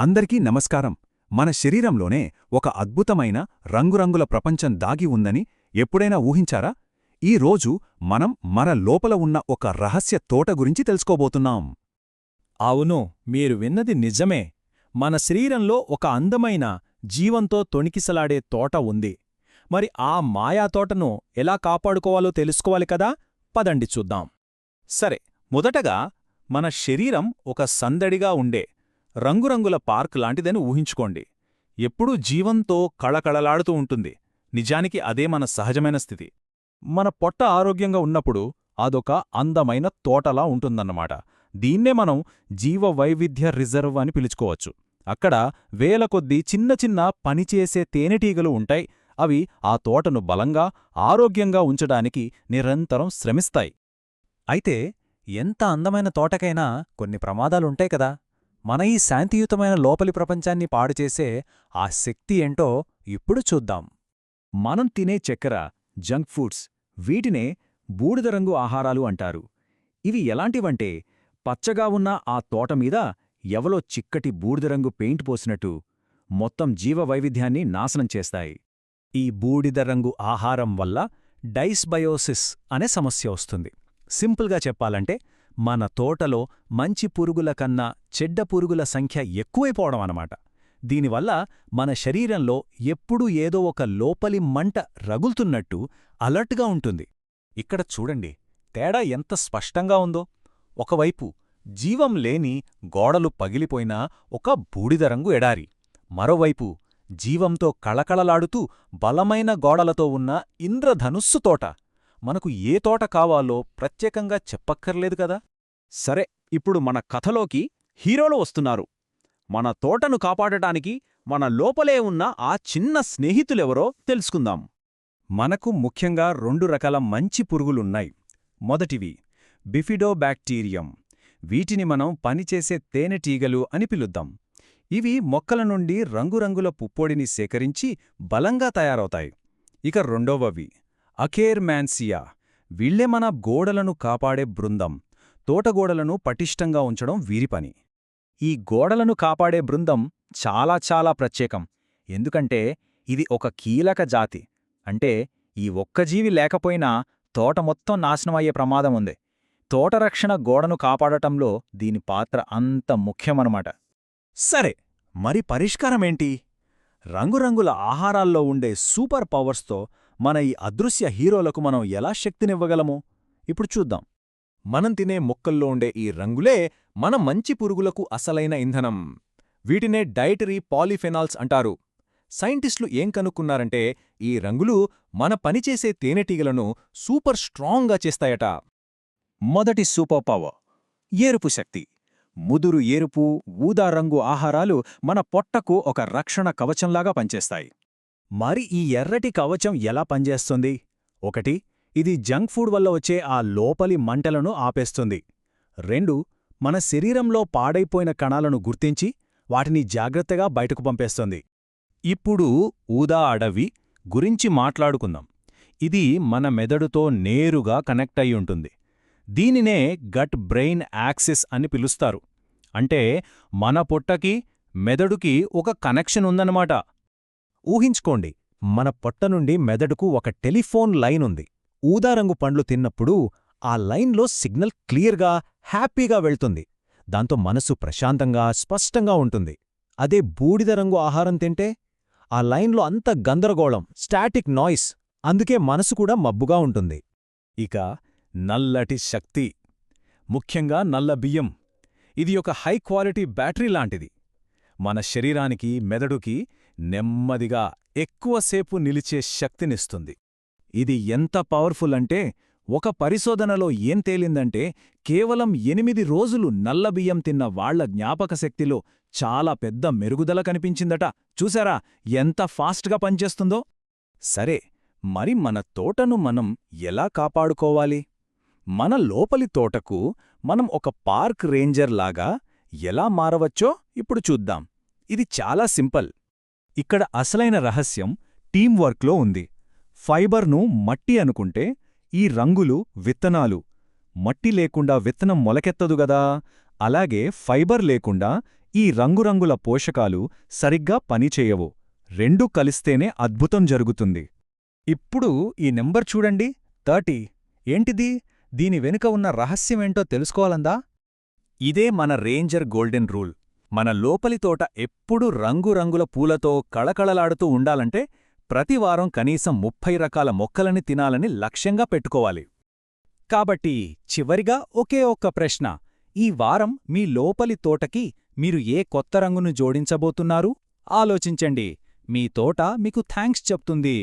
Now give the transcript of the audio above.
అందరికీ నమస్కారం. మన శరీరంలోనే ఒక అద్భుతమైన రంగురంగుల ప్రపంచం దాగి ఉందని ఎప్పుడైనా ఊహించారా? ఈ రోజు మనం మన లోపల ఉన్న ఒక రహస్య తోట గురించి తెలుసుకోబోతున్నాం. అవును, మీరు విన్నది నిజమే. మన శరీరంలో ఒక అందమైన, జీవంతో తొణికిసలాడే తోట ఉంది. మరి ఆ మాయాతోటను ఎలా కాపాడుకోవాలో తెలుసుకోవాలి కదా. పదండి చూద్దాం. సరే, మొదటగా మన శరీరం ఒక సందడిగా ఉండే రంగురంగుల పార్క్ లాంటిదని ఊహించుకోండి. ఎప్పుడూ జీవంతో కళకళలాడుతూ ఉంటుంది. నిజానికి అదే మన సహజమైన స్థితి. మన పొట్ట ఆరోగ్యంగా ఉన్నప్పుడు అదొక అందమైన తోటలా ఉంటుందన్నమాట. దీన్నే మనం జీవవైవిధ్య రిజర్వ్ అని పిలుచుకోవచ్చు. అక్కడ వేల కొద్దీ చిన్న చిన్న పనిచేసే తేనెటీగలు ఉంటాయి. అవి ఆ తోటను బలంగా, ఆరోగ్యంగా ఉంచడానికి నిరంతరం శ్రమిస్తాయి. అయితే ఎంత అందమైన తోటకైనా కొన్ని ప్రమాదాలుంటాయి కదా. మన ఈ శాంతియుతమైన లోపలి ప్రపంచాన్ని పాడుచేసే ఆ శక్తి ఏంటో ఇప్పుడు చూద్దాం. మనం తినే చక్కెర, జంక్ ఫుడ్స్, వీటినే బూడిదరంగు ఆహారాలు అంటారు. ఇవి ఎలాంటివంటే పచ్చగా ఉన్న ఆ తోటమీద ఎవలో చిక్కటి బూడిదరంగు పెయింట్ పోసినట్టు మొత్తం జీవవైవిధ్యాన్ని నాశనం చేస్తాయి. ఈ బూడిదరంగు ఆహారం వల్ల డైస్బయోసిస్ అనే సమస్య వస్తుంది. సింపుల్గా చెప్పాలంటే మన తోటలో మంచి పురుగుల కన్నా చెడ్డ పురుగుల సంఖ్య ఎక్కువైపోవడం అన్నమాట. దీనివల్ల మన శరీరంలో ఎప్పుడూ ఏదో ఒక లోపలి మంట రగులుతున్నట్టు అలర్ట్గా ఉంటుంది. ఇక్కడ చూడండి, తేడా ఎంత స్పష్టంగా ఉందో. ఒకవైపు జీవం లేని గోడలు పగిలిపోయిన ఒక బూడిదరంగు ఎడారి, మరోవైపు జీవంతో కళకళలాడుతూ బలమైన గోడలతో ఉన్న ఇంద్రధనుస్సు తోట. మనకు ఏ తోట కావాలో ప్రత్యేకంగా చెప్పక్కర్లేదు కదా. సరే, ఇప్పుడు మన కథలోకి హీరోలు వస్తున్నారు. మన తోటను కాపాడటానికి మన లోపలే ఉన్న ఆ చిన్న స్నేహితులెవరో తెలుసుకుందాం. మనకు ముఖ్యంగా 2 రకాల మంచి పురుగులున్నాయి. మొదటివి బిఫిడోబాక్టీరియం. వీటిని మనం పనిచేసే తేనెటీగలు అని పిలుద్దాం. ఇవి మొక్కల నుండి రంగురంగుల పుప్పొడిని సేకరించి బలంగా తయారవుతాయి. ఇక రెండోవవి అకేర్మాన్సియా. వీళ్లే మన గోడలను కాపాడే బృందం. తోటగోడలను పటిష్టంగా ఉంచడం వీరి పని. ఈ గోడలను కాపాడే బృందం చాలా చాలా ప్రత్యేకం. ఎందుకంటే ఇది ఒక కీలక జాతి. అంటే ఈ ఒక్క జీవి లేకపోయినా తోట మొత్తం నాశనమయ్యే ప్రమాదం ఉంది. తోటరక్షణ గోడను కాపాడటంలో దీని పాత్ర అంత ముఖ్యమన్నమాట. సరే, మరి పరిష్కారమేంటి? రంగురంగుల ఆహారాల్లో ఉండే సూపర్ పవర్స్తో మన ఈ అదృశ్య హీరోలకు మనం ఎలా శక్తినివ్వగలము? ఇప్పుడు చూద్దాం. మనం తినే మొక్కల్లో ఉండే ఈ రంగులే మన మంచి పురుగులకు అసలైన ఇంధనం. వీటినే డైటరీ పాలిఫెనాల్స్ అంటారు. సైంటిస్టులు ఏం కనుక్కున్నారంటే ఈ రంగులు మన పనిచేసే తేనెటీగలను సూపర్ స్ట్రాంగ్గా చేస్తాయట. మొదటి సూపర్ పవర్ ఎరుపు శక్తి. ముదురు ఎరుపు, ఊదా రంగు ఆహారాలు మన పొట్టకు ఒక రక్షణ కవచంలాగా పనిచేస్తాయి. మరి ఈ ఎర్రటి కవచం ఎలా పనిచేస్తుంది? 1. ఇది జంక్ ఫుడ్ వల్ల వచ్చే ఆ లోపలి మంటలను ఆపేస్తుంది. 2. మన శరీరంలో పాడైపోయిన కణాలను గుర్తించి వాటిని జాగ్రత్తగా బయటకు పంపేస్తుంది. ఇప్పుడు ఊదా అడవి గురించి మాట్లాడుకుందాం. ఇది మన మెదడుతో నేరుగా కనెక్ట్ అయి ఉంటుంది. దీనినే గట్ బ్రెయిన్ యాక్సిస్ అని పిలుస్తారు. అంటే మన పొట్టకి, మెదడుకి ఒక కనెక్షన్ ఉందన్నమాట. ఊహించుకోండి, మన పొట్ట నుండి మెదడుకు ఒక టెలిఫోన్ లైన్ ఉంది. ఊదారంగు పండ్లు తిన్నప్పుడు ఆ లైన్లో సిగ్నల్ క్లియర్గా, హ్యాపీగా వెళ్తుంది. దాంతో మనసు ప్రశాంతంగా, స్పష్టంగా ఉంటుంది. అదే బూడిదరంగు ఆహారం తింటే ఆ లైన్లో అంత గందరగోళం, స్టాటిక్ నాయిస్. అందుకే మనసు కూడా మబ్బుగా ఉంటుంది. ఇక నల్లటి శక్తి, ముఖ్యంగా నల్ల బియ్యం. ఇది ఒక హై క్వాలిటీ బ్యాటరీ లాంటిది. మన శరీరానికి, మెదడుకి నెమ్మదిగా ఎక్కువసేపు నిలిచే శక్తినిస్తుంది. ఇది ఎంత పవర్ఫుల్ అంటే ఒక పరిశోధనలో ఏం తేలిందంటే కేవలం 8 రోజులు నల్లబియ్యం తిన్న వాళ్ల జ్ఞాపకశక్తిలో చాలా పెద్ద మెరుగుదల కనిపించిందట. చూసారా ఎంత ఫాస్ట్గా పనిచేస్తుందో? సరే, మరి మన తోటను మనం ఎలా కాపాడుకోవాలి? మన లోపలి తోటకు మనం ఒక పార్క్ రేంజర్ లాగా ఎలా మారవచ్చో ఇప్పుడు చూద్దాం. ఇది చాలా సింపుల్. ఇక్కడ అసలైన రహస్యం టీంవర్క్లో ఉంది. ఫైబర్ను మట్టి అనుకుంటే ఈ రంగులు విత్తనాలు. మట్టి లేకుండా విత్తనం మొలకెత్తదు గదా. అలాగే ఫైబర్ లేకుండా ఈ రంగురంగుల పోషకాలు సరిగ్గా పనిచేయవు. రెండూ కలిస్తేనే అద్భుతం జరుగుతుంది. ఇప్పుడు ఈ నెంబర్ చూడండి, 30. ఏంటిది? దీని వెనుక ఉన్న రహస్యమేంటో తెలుసుకోవాలందా? ఇదే మన రేంజర్ గోల్డెన్ రూల్. మన లోపలి తోట ఎప్పుడూ రంగురంగుల పూలతో కళకళలాడుతూ ఉండాలంటే ప్రతివారం కనీసం 30 రకాల మొక్కలని తినాలని లక్ష్యంగా పెట్టుకోవాలి. కాబట్టి చివరిగా ఒకే ఒక్క ప్రశ్న. ఈ వారం మీ లోపలి తోటకి మీరు ఏ కొత్త రంగును జోడించబోతున్నారు? ఆలోచించండి. మీ తోట మీకు థాంక్స్ చెప్తుంది.